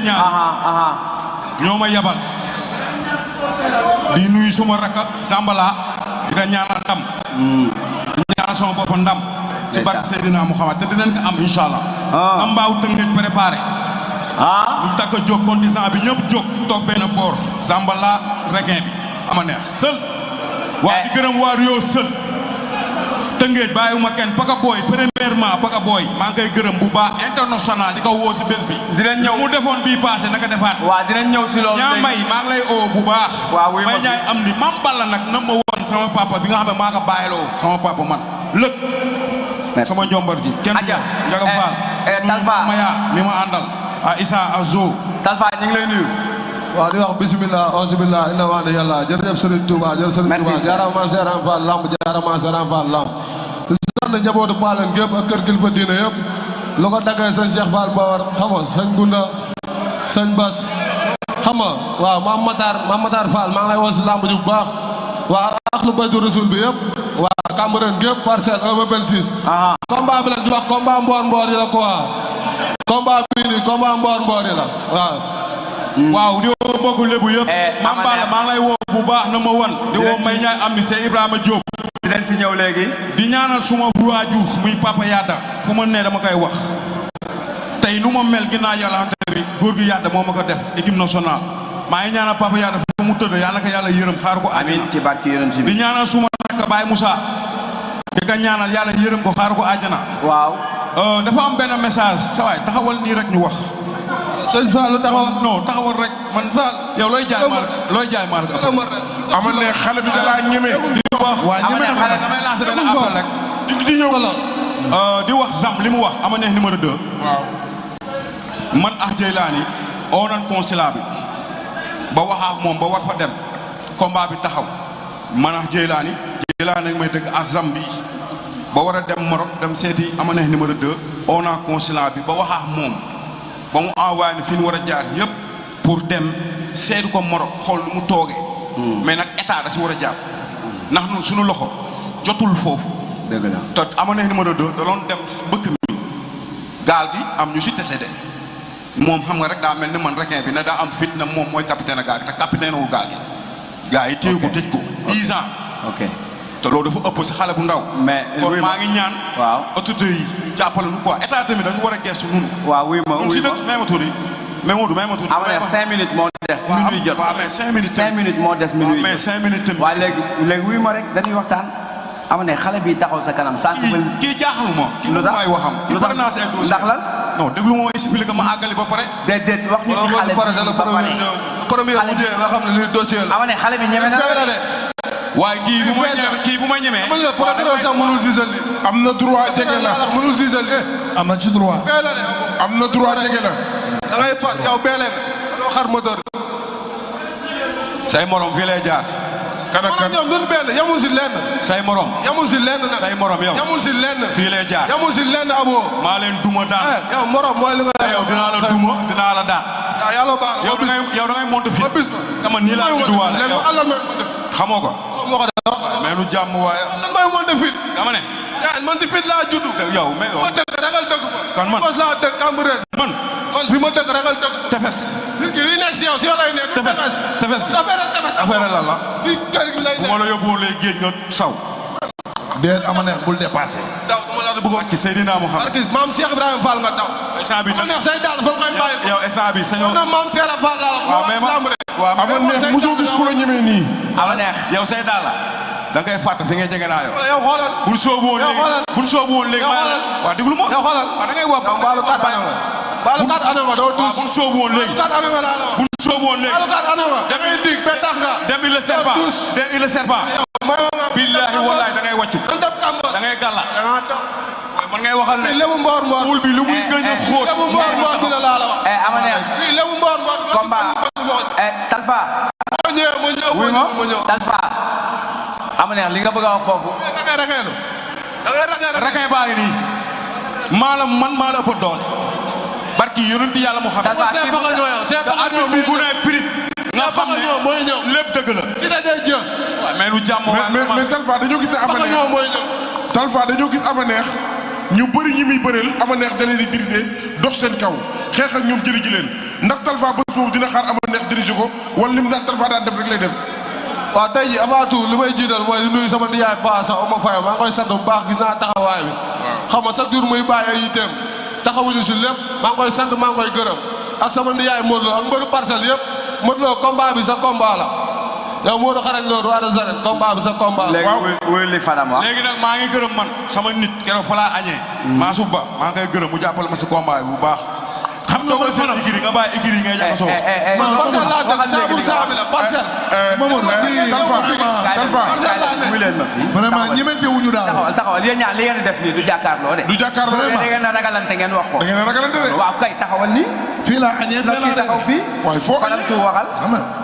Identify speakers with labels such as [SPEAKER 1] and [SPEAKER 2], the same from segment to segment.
[SPEAKER 1] ñaar ñoo ma yabal di nuyu suma rakka Zambala di nga ñaanal ndam di ñaanal sama bopp ndam ci barke Seydina Muhammad te dinañ ko am inshallah am mbaaw Tëngéej préparé ñu takk a jóg contingent bi ñëpp jóg toog benn boor Zambala requin bi ama neex sël waa di gërëm waa Rio sël Tëngéej bàyyiwuma kenn Paka Boy premièrement Paka Boy maa ngi koy gërëm bu baax international di ko woo si bés bi
[SPEAKER 2] dinañ ñëw
[SPEAKER 1] mu defoon bii passé naka defaat
[SPEAKER 2] waaw dinañ ñëw si loolu
[SPEAKER 1] ñaa mbay maa ngi lay oo bu baax may ñaay am ni mam balla nag na ma woon sama papa bi nga xam ne maa ko bàyyiloo sama papa man lëg sama njombar ji kenn Njaga Faal
[SPEAKER 2] Talfa
[SPEAKER 1] maya mi ma àndal a Issa Azo
[SPEAKER 2] Talfa ñu ngi lay nuyu
[SPEAKER 3] waaw di wax bismillah auzubillah inna waana yàlla jërëjëf Serigne Touba jërëjëf Serigne Touba jaaraama maam Seeram Fall lamb jaaraama maam Seeram Fall lamb di sant njabootu Paaleen gépp ak kër kilifa diine yëpp lu ko daggee sëñ Cheikh Fall Mbawar xam nga sëñ Gunda sëñ Bas xam nga waaw maam Matar Fall maa ngi lay woo si lamb ji bu baax waa axlu baytu rasul bi yëpp waa Cambérène gépp parcelle 1 ba 26 combat bi nag di wax combat mboor yi la quoi combat bii nii combat mboor yi la waaw
[SPEAKER 1] waaw di woo mbokku lébu yëpp mam balla maa ngi lay woo bu baax na ma wan di woo may ñaay am ni c'est Ibrahima Diop
[SPEAKER 2] dinañ si ñëw léegi
[SPEAKER 1] di ñaanal suma waajur muy papa Yadda fu ma ne dama koy wax tey nu ma mel ginnaaw yàlla xamante ni góor gi Yadda moo ma ko def équipe nationale maa ngi ñaanal papa Yadda fu mu tëdd yàlla na ko yàlla yërëm xaar ko àjjana
[SPEAKER 2] ci barke yonent bi
[SPEAKER 1] di ñaanal suma rakk Baye Moussa di ko ñaanal yàlla yërëm ko xaar ko àjjana
[SPEAKER 2] waaw
[SPEAKER 1] dafa am benn message sawaay taxawal nii rek ñu wax
[SPEAKER 3] sëñ Fallou taxawal
[SPEAKER 1] non taxawal rek man Fall yow looy jaay maal ko
[SPEAKER 4] ama ne xale bi dalaa ñeme
[SPEAKER 1] di wax
[SPEAKER 4] waa ñeme na xale
[SPEAKER 1] damay lancer benn appel rek
[SPEAKER 4] di ñëw
[SPEAKER 1] di wax Zam li mu wax ama neex numéro 2
[SPEAKER 4] waaw
[SPEAKER 1] man ak Jeylaani oo nan consulat bi ba wax ak moom ba war fa dem combat bi taxaw man ak Jeylaani may dëgg ak Zam bi ba war a dem Maroc dem seeti ama neex numéro 2 oo naa consulat bi ba wax ak moom ba mu envoyé ni fi ñu war a jaar yëpp pour dem seetu ko Maroc xool nu mu toogee mais nag état da si war a jàpp ndax ñun suñu loxo jotul foofu
[SPEAKER 2] dëgg la
[SPEAKER 1] te ama neex numéro 2 da doon dem bëkk mi gaal gi am ñu si décédé moom xam nga rek daa mel ni man requin bi ne daa am fit na moom mooy capitaine gaal gi te capitaine wu gaal gi gars yi téye ko tëj ko 10 ans
[SPEAKER 2] ok
[SPEAKER 1] te loolu dafa ëpp si xale bu ndaw
[SPEAKER 2] mais
[SPEAKER 1] kon maa ngi ñaan
[SPEAKER 2] waaw
[SPEAKER 1] autorité yi jàppale nu quoi état tamit dañu war a gestu nunu
[SPEAKER 2] waaw wuy ma
[SPEAKER 1] si dëkk may ma tuuti may ma tuuti
[SPEAKER 2] am na 5 minutes moo des minuit jot
[SPEAKER 1] waaw mais 5 minutes
[SPEAKER 2] 5 minutes moo des minuit
[SPEAKER 1] mais 5 minutes tamit
[SPEAKER 2] waaw léegi wuy ma rek dañuy waxtaan am na xale bi taxaw sa kanam sànq
[SPEAKER 1] kii jaaxal ma kii lu may waxam il pare naa si ay dossier
[SPEAKER 2] ndax lan
[SPEAKER 1] non déglu ma expliqué ma àggali ba pare
[SPEAKER 2] déedéet wax ñu ci xale bi ba pare
[SPEAKER 3] premier bu jee nga xam ne lii dossier la
[SPEAKER 2] am na xale bi ñeme na
[SPEAKER 1] waaye kii bu ma ñemee
[SPEAKER 3] man la procureur sax mënul gisal li
[SPEAKER 4] am na droit jege la
[SPEAKER 3] mënul gisal li
[SPEAKER 4] am na ci droit
[SPEAKER 3] fee la de
[SPEAKER 4] am na droit jege la
[SPEAKER 3] da ngay pass yow beelee nga doo xar moteur
[SPEAKER 1] say morom fii lay jaar
[SPEAKER 4] kan ak kan
[SPEAKER 3] ñoom duñ benn yamul si lenn
[SPEAKER 1] say morom
[SPEAKER 3] yamul si lenn nag
[SPEAKER 1] say morom yow
[SPEAKER 3] yamul si lenn
[SPEAKER 1] fii lay jaar
[SPEAKER 3] yamul si lenn abo
[SPEAKER 1] maa leen duma daan
[SPEAKER 3] yow morom mooy li nga
[SPEAKER 1] yow dinaa la duma dinaa la daan
[SPEAKER 3] yàlla baax
[SPEAKER 1] yow da ngay monte fi
[SPEAKER 3] bis ba
[SPEAKER 1] dama nii laa judduwaale
[SPEAKER 3] léegi
[SPEAKER 1] yow
[SPEAKER 3] Allah
[SPEAKER 1] xamoo ko
[SPEAKER 3] moo ko def
[SPEAKER 1] mais nu jàmm waaye
[SPEAKER 3] lan mooy monte fit
[SPEAKER 1] dama ne
[SPEAKER 3] man si fit laa juddu
[SPEAKER 1] yow mais yow
[SPEAKER 3] ma dëkk ragal dëkk fa
[SPEAKER 1] kan man
[SPEAKER 3] laa dëkk Cambérène
[SPEAKER 1] man
[SPEAKER 3] fi ma dëkk ragal dëkk
[SPEAKER 1] tefes
[SPEAKER 3] nit ki li nekk si yow si yow lay nekk
[SPEAKER 1] tefes affaire la la
[SPEAKER 3] si kër gi lay
[SPEAKER 1] bu ma la yóbbuwoon lay géej nga saw
[SPEAKER 4] déet ama neex bul dépassé
[SPEAKER 3] daw ma la bëggoon
[SPEAKER 1] ci Seydina Mouhamed
[SPEAKER 3] artiste maam Cheikh Ibrahima Fall nga daw
[SPEAKER 1] instant bi
[SPEAKER 3] ma neex say daal fa koy bàyyi
[SPEAKER 1] yow instant bi sañoo
[SPEAKER 3] maam Cheikh Fall la
[SPEAKER 1] waaw mais waaw
[SPEAKER 4] ama neex mosoo gis ku la ñemee nii
[SPEAKER 2] ama neex
[SPEAKER 1] yow say daal la da ngay fàtte fi ngay jege naa yow
[SPEAKER 3] yow xoolal
[SPEAKER 1] buñ soobu woon léegi waaw déglu ma
[SPEAKER 3] yow xoolal
[SPEAKER 1] waaw da ngay wax
[SPEAKER 3] baalu kat ana nga doo dus
[SPEAKER 1] buñ soobu woon léegi
[SPEAKER 3] kat ana nga laa la wax
[SPEAKER 1] buñ soobu woon léegi
[SPEAKER 3] baalu kat ana nga da ngay dig ba tax nga
[SPEAKER 1] dem il le serpent dem il le serpent billahi wallahi da ngay wàccu da ngay gàlla man ngay waxal ne
[SPEAKER 3] lebu mboor
[SPEAKER 1] wul bi lu muy gën a xóot
[SPEAKER 3] lebu mboor bi la laa la wax
[SPEAKER 2] ama neex
[SPEAKER 3] lebu mboor
[SPEAKER 2] combat Talfa
[SPEAKER 3] ma ñëw
[SPEAKER 2] Talfa ama neex li nga bëgg a wax foofu
[SPEAKER 1] rakay baa ngi nii maa la ëpp doole barki yonent yàlla mu xam bi bu ne pirit nga xam ne lépp dëgg la
[SPEAKER 3] si da day jë
[SPEAKER 1] mais lu jàmm
[SPEAKER 4] mais Talfa dañoo gis ne ama neex Talfa dañoo gis ama neex ñu bëri ñi muy bëreel ama neex da leen di dirigé dox seen kaw xeex ak ñoom jëli ji leen ndax Talfa bés boobu dina xaar ama neex dirige ko wala lim daan Talfa daan def rek lay def.
[SPEAKER 3] waaw tey ji avant tout li may jiital mooy di nuyu sama nijaay Ba sax Oma Faye maa ngi koy sant bu baax gis naa taxawaay bi. xam nga chaque jour muy bàyyi ay yitteem taxawuñu si lépp maa ngi koy sant maa ngi koy gërëm ak sama nijaay Modou Lo ak mbëru parcelle yëpp Modou Lo combat bi sa combat la yow Modou xarañ Lo roi des arènes combat bi sa combat la.
[SPEAKER 2] léegi wuyu li Fadam wax.
[SPEAKER 1] léegi nag maa ngi gërëm man sama nit keroog fa laa añee. Mansour Ba maa ngi koy gërëm mu jàppale ma si combat bi bu baax. xam nga man seen igiri nga bàyyi igiri ngay jaxasoo.
[SPEAKER 3] parcelle laa dëkk saabu saabi la parcelle.
[SPEAKER 4] Mamadou Talfa
[SPEAKER 5] vraiment ñemente wuñu daal.
[SPEAKER 2] taxawal yéen ñaar li ngeen di def nii du jàkkaarloo de.
[SPEAKER 4] du jàkkaarloo
[SPEAKER 2] da ngeen a ragalante ngeen wax ko.
[SPEAKER 4] da ngeen a ragalante de.
[SPEAKER 2] waaw kay taxawal nii.
[SPEAKER 5] fii laa añee fii laa
[SPEAKER 2] taxaw fii.
[SPEAKER 4] waaye foo
[SPEAKER 2] Fadam tu waxal.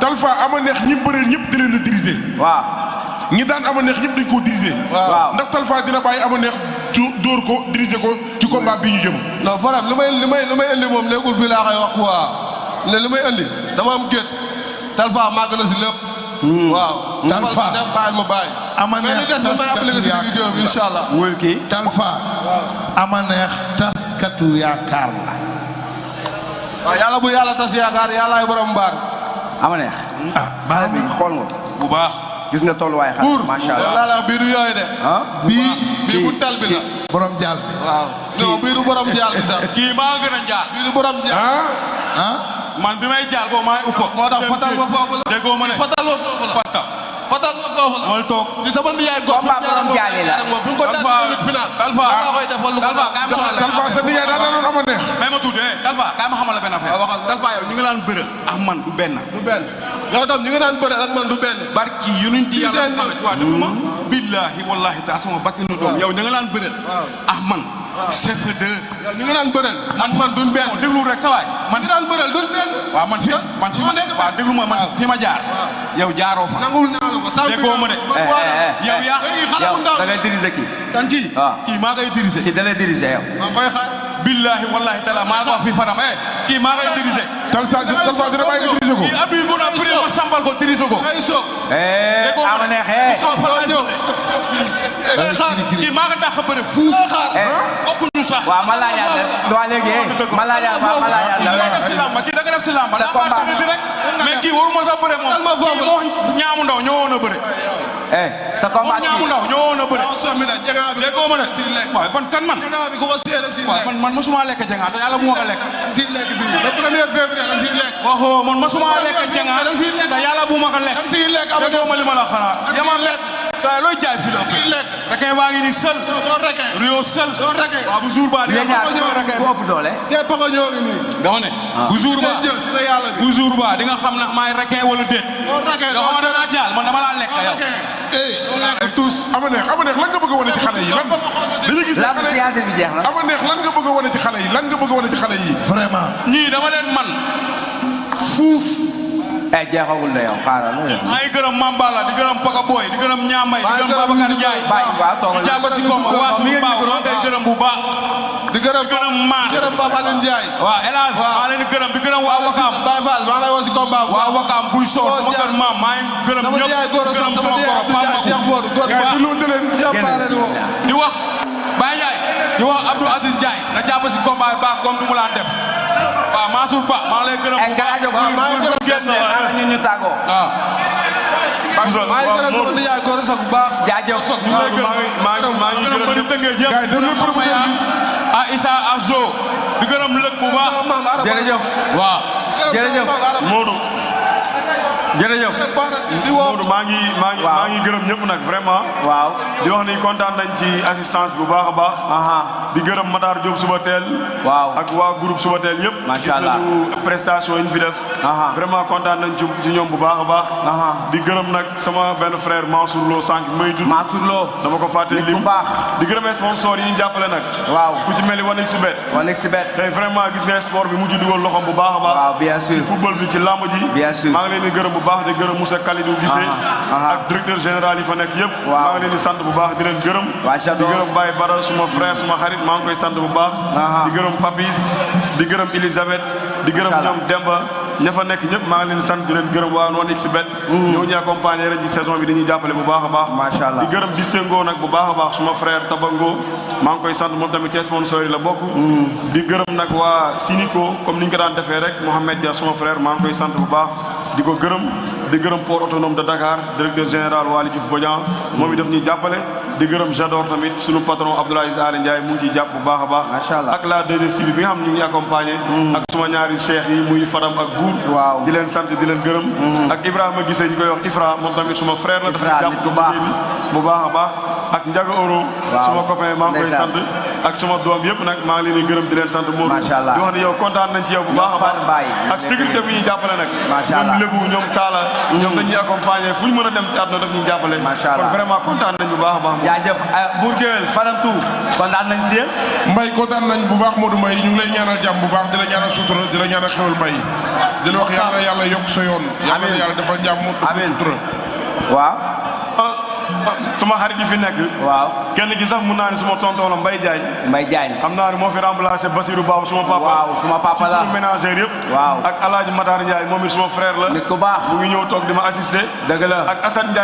[SPEAKER 4] Talfa ama neex ñi bëreel ñëpp di leen a diriger.
[SPEAKER 2] waaw.
[SPEAKER 4] ñi daan ama neex ñëpp dañ koo diriger.
[SPEAKER 2] waaw
[SPEAKER 4] ndax Talfa dina bàyyi ama neex dóor ko diriger ko ci combat bii ñu jëm.
[SPEAKER 3] non Fadam li may indi moom nekkul fii laa koy wax quoi ne li may indi dama am gétt Talfa màgg na si lépp. waaw.
[SPEAKER 5] Talfa
[SPEAKER 3] dem bàyyi ma bàyyi.
[SPEAKER 5] ama neex
[SPEAKER 3] taskatu incha allah.
[SPEAKER 2] wul kii.
[SPEAKER 5] Talfa ama neex taskatu yaakaar la.
[SPEAKER 3] waaw yàlla bu yàlla tas yaakaar yàllaay borom mbaar.
[SPEAKER 2] ama neex.
[SPEAKER 5] baax
[SPEAKER 2] bi xool nga.
[SPEAKER 1] bu baax.
[SPEAKER 2] gis nga tolluwaay xar.
[SPEAKER 3] buur
[SPEAKER 2] macha allah
[SPEAKER 3] laa la bii du yooyu de. bii bu tal bi la.
[SPEAKER 5] borom jaal bi.
[SPEAKER 3] waaw non bii du borom jaal bi sax.
[SPEAKER 1] kii maa gën a njaar.
[SPEAKER 3] bii du borom jaal.
[SPEAKER 1] man bi may jaar boobu maa ngi uppo.
[SPEAKER 3] moo tax fatal ma foofu la.
[SPEAKER 1] déggoo ma ne
[SPEAKER 3] fatal ma foofu la. fatal ma foofu la.
[SPEAKER 1] wala toog.
[SPEAKER 3] li sama nijaay gox.
[SPEAKER 2] combat borom jaal yi la.
[SPEAKER 3] fi mu ko daan final.
[SPEAKER 1] Talfa
[SPEAKER 3] koy defal lu ko
[SPEAKER 1] Talfa kaay ma xamal la.
[SPEAKER 4] Talfa sa nijaay daan na ama neex.
[SPEAKER 1] may ma tudd Talfa kaay ma xamal la benn affaire. Talfa yow ñu ngi laan bëre ak man du benn.
[SPEAKER 3] du benn yow tam ñu ngi naan bëre ak man du benn.
[SPEAKER 1] barki yunuñ ci yàlla
[SPEAKER 3] seen
[SPEAKER 1] xamet waaw déglu ma billahi wallahi ta sama bakki nu doom yow ñu ngi laan bëre ak man c'est fait deux
[SPEAKER 3] yow ñu ngi naan bëreel. man duñ benn.
[SPEAKER 1] déglu rek sa waay
[SPEAKER 3] man ñu naan bëreel duñ benn.
[SPEAKER 1] waaw man fi ma nekk waaw déglu ma man fi ma jaar yow jaaroo fa
[SPEAKER 3] nangul naa la ko.
[SPEAKER 1] déggoo ma de yow yaa
[SPEAKER 2] yow da ngay diriger kii.
[SPEAKER 1] kan kii kii maa ngay diriger
[SPEAKER 2] kii da lay diriger yow.
[SPEAKER 3] maa koy xaar.
[SPEAKER 1] billahi wallahi taala maa ko wax fi Fadam kii maa ngay diriger
[SPEAKER 4] Talfa dina bàyyi nga diriger ko.
[SPEAKER 1] kii abi bu na prix ma sambal ko diriger ko
[SPEAKER 3] ay so.
[SPEAKER 1] déggoo ma
[SPEAKER 2] ama
[SPEAKER 1] de
[SPEAKER 2] neex
[SPEAKER 1] soo fa laa jóge kii maa nga dàq bëre fuuf bokkuñu sax
[SPEAKER 2] waaw ma laajaat la waa léegi ma laajaat
[SPEAKER 1] kii da nga def si lamba kii da nga def si lamba daa baa tëdd rek mais kii waruma sax bëre moom kii moo ñaamu ndaw ñëwoon a bëre
[SPEAKER 2] sa
[SPEAKER 1] moo
[SPEAKER 2] combat
[SPEAKER 1] ñaamu ndaw ñëwoon a bëre déggoo ma de
[SPEAKER 3] si lekk.
[SPEAKER 1] waaw ban kan man
[SPEAKER 3] jangaa bi ku ko seede si
[SPEAKER 1] waaw
[SPEAKER 3] lekk.
[SPEAKER 1] man mosuma lekk jangaa te yàlla bu ma ko lekk
[SPEAKER 3] si lekk bii le premier février da si lekk.
[SPEAKER 1] waxoo man mosuma lekk jangaa te yàlla bu ma ko lekk
[SPEAKER 3] da si lekk
[SPEAKER 1] déggoo ma li ma la xanaa yaman lekk waaye looy jaay fii la
[SPEAKER 3] si lekk.
[SPEAKER 1] rek baa ngi ni sël
[SPEAKER 3] doo rekkee.
[SPEAKER 1] Rio sël
[SPEAKER 3] doo rekkee.
[SPEAKER 1] waaw bu jour ba di
[SPEAKER 2] yéen
[SPEAKER 1] nga
[SPEAKER 2] ñaar
[SPEAKER 1] xam
[SPEAKER 2] ku ëpp doole.
[SPEAKER 3] see pako ñoo ngi nii.
[SPEAKER 1] dama ne bu jour ba
[SPEAKER 3] jël si la yàlla bi.
[SPEAKER 1] bu jour ba di nga xam ne maay requin wala déet
[SPEAKER 3] doo rekkee.
[SPEAKER 1] yoo xam ne dangaa jaal man dama laa lekk yow
[SPEAKER 4] tous ama neex lan nga bëgg a wane ci xale yi lan. dañuy gis ne
[SPEAKER 2] lamb
[SPEAKER 4] xale yi
[SPEAKER 2] science bi jeex na.
[SPEAKER 4] ama neex lan nga bëgg a wane ci xale yi lan nga bëgg a wane ci xale yi.
[SPEAKER 5] vraiment.
[SPEAKER 1] ñii dama leen man fuuf
[SPEAKER 2] jeexagul na yow xaaral la.
[SPEAKER 1] maa ngi gërëm Mambala di gërëm Paka Boy di gërëm Ñaambay di gërëm Babacar Ndiaye
[SPEAKER 2] bàyyi waaw toogal
[SPEAKER 1] di jàpp si koom waa suñu baaw maa ngi koy gërëm bu baax
[SPEAKER 3] di gërëm
[SPEAKER 1] Maar
[SPEAKER 3] di gërëm Papa Alioune Ndiaye.
[SPEAKER 1] waaw hélas maa leen di gërëm di gërëm waa Wakaam
[SPEAKER 3] Baye Fall maa ngi lay woo si combat bu
[SPEAKER 1] waa Wakaam buy soor sama kër maam maa ngi gërëm
[SPEAKER 3] sama
[SPEAKER 1] ñëpp
[SPEAKER 3] nijaay góor a
[SPEAKER 1] gërëm
[SPEAKER 3] sama
[SPEAKER 1] sama
[SPEAKER 3] nijaay
[SPEAKER 1] borom
[SPEAKER 3] Abdou Ndiaye Cheikh Modou góor bu
[SPEAKER 4] gars
[SPEAKER 3] baax
[SPEAKER 4] yi déglu leen.
[SPEAKER 3] ñëpp maa leen di woo.
[SPEAKER 1] di wax Baye Ndiaye di wax Abdou Aziz Ndiaye na jàpp si combat bi baax comme ni mu laan def waaw Mansour Ba maa ngi lay gërëm bu baax
[SPEAKER 3] maa ngi gërëm
[SPEAKER 2] génne ñun ñu tàggoo.
[SPEAKER 1] waaw
[SPEAKER 3] maa ngi gërëm sama nijaay góor a bu baax.
[SPEAKER 2] jaajëf
[SPEAKER 1] ñu ngi lay gërëm maa ngi gërëm bëri tëngee yëpp
[SPEAKER 4] gars yi déglu promoteur bi.
[SPEAKER 1] ah Issa Azo di gërëm lëg bu baax
[SPEAKER 3] sama maam Araba.
[SPEAKER 2] jërëjëf
[SPEAKER 1] waaw
[SPEAKER 2] jërëjëf
[SPEAKER 6] Modou jërëjëf
[SPEAKER 3] di woo.
[SPEAKER 6] Modou maa ngi gërëm ñëpp nag vraiment
[SPEAKER 2] waaw.
[SPEAKER 6] di wax ni kontaan nañ ci assistance bu baax a baax di gërëm Matar Diop suba teel
[SPEAKER 2] waaw
[SPEAKER 6] ak waa groupe suba teel yëpp
[SPEAKER 2] Macha Allah.
[SPEAKER 6] gis nañu prestation yi ñu fi def vraiment kontaan nañ ci ñoom bu baax a baax di gërëm nag sama benn frère Mansour Lo sànq may dund
[SPEAKER 2] Mansour Lo
[SPEAKER 6] dama ko fàtte
[SPEAKER 2] nit ku
[SPEAKER 6] lim
[SPEAKER 2] baax.
[SPEAKER 6] di gërëm sponsor yi ñu jàppale nag
[SPEAKER 2] waaw
[SPEAKER 6] ku ci mel ni Wanex Bet
[SPEAKER 2] waa nekk si bet.
[SPEAKER 6] tey vraiment gis nga sport bi mujj dugal loxoom bu baax a baax
[SPEAKER 2] waaw bien sûr.
[SPEAKER 6] football bi ci lamb ji
[SPEAKER 2] Bien sûr.
[SPEAKER 6] maa ngi leen di gërëm bu baax di gërëm Moussa Kalidou Guissé ak directeur général yi fa nekk yëpp
[SPEAKER 2] Waaw.
[SPEAKER 6] maa ngi leen di sant bu baax di leen gërëm
[SPEAKER 2] Waa
[SPEAKER 6] di
[SPEAKER 2] j'adore.
[SPEAKER 6] gërëm Baye Bara suma frère suma xarit maa ngi koy sant bu baax di gërëm Papis di gërëm Elisabeth di gërëm
[SPEAKER 2] Macha Allah.
[SPEAKER 6] ñoom Demba ña fa nekk ñëpp maa ngi leen di sant di leen gërëm waa noonu XBet ñoo ñu accompagné ren ci saison bi dañuy jàppale bu baax a baax
[SPEAKER 2] Macha Allah.
[SPEAKER 6] di gërëm Dissengo nag bu baax a baax suma frère Tabango maa ngi koy sant moom tamit ci sponsor yi la bokk di gërëm nag waa Sinico comme ni ñu ko daan defee rek Mohamed Dia suma frère maa ngi koy sant bu baax di ko gërëm di gërëm port autonome de Dakar directeur général Waly Diouf Bodian moom it daf ñuy jàppale di gërëm Jador tamit sunu patron Abdoulaye Ali Ndiaye mu ngi ciy jàpp bu baax a baax
[SPEAKER 2] Macha Allah.
[SPEAKER 6] ak la DGC bi nga xam ne ñu ngi accompagné ak suma ñaari cheikh yi muy Fadam ak Bour
[SPEAKER 2] Waaw.
[SPEAKER 6] di leen sant di leen gërëm ak Ibrahima Gissé ñu koy wax Ifra moom tamit suma frère la
[SPEAKER 2] Ifra,
[SPEAKER 6] dafa jàpp
[SPEAKER 2] nit ku baax.
[SPEAKER 6] bu baax a baax ak Ndiaga Oro
[SPEAKER 2] Waaw.
[SPEAKER 6] suma copain maa ngi koy
[SPEAKER 2] Ndeysaan.
[SPEAKER 6] sant ak suma doom yëpp nag maa ngi leen di gërëm di leen sant Modou
[SPEAKER 2] Macha Allah.
[SPEAKER 6] di wax ne yow kontaan nañ ci yow bu baax a
[SPEAKER 2] Far Baye.
[SPEAKER 6] baax ak sécurité bi ñuy jàppale nag
[SPEAKER 2] Macha Allah.
[SPEAKER 6] ñoom Lébu ñoom Talla ñoom dañuy accompagné fu ñu mën a dem ci àdduna daf ñuy jàppale
[SPEAKER 2] Macha Allah.
[SPEAKER 6] kon vraiment kontaan nañ bu baax a baax
[SPEAKER 2] jaajëf Bour Gueweul Fadam Tou kontaan nañ si yéen.
[SPEAKER 4] Mbaye kontaan nañ bu baax Modou Mbaye ñu ngi lay ñaanal jàmm bu baax di la ñaanal sutura di la ñaanal xewal Mbaye di la wax yàlla na yàlla yokk sa yoon yàlla na yàlla defal jàmm
[SPEAKER 2] Amiin.
[SPEAKER 4] sutura
[SPEAKER 2] waaw.
[SPEAKER 6] suma xarit yi fi nekk
[SPEAKER 2] waaw.
[SPEAKER 6] kenn ki sax mun naa ne suma tonton la Mbaye Diagne
[SPEAKER 2] Mbaye Diagne.
[SPEAKER 6] xam naa ne moo fi remplacé Basirou Babou suma papa
[SPEAKER 2] waaw suma papa la.
[SPEAKER 6] ci turu ménagère yëpp
[SPEAKER 2] Waaw.
[SPEAKER 6] ak Alaaji Matar Ndiaye moom it suma frère la
[SPEAKER 2] nit ku baax.
[SPEAKER 6] mu ngi ñëw toog di ma assister
[SPEAKER 2] dëgg la.
[SPEAKER 6] ak Assane Ndiaye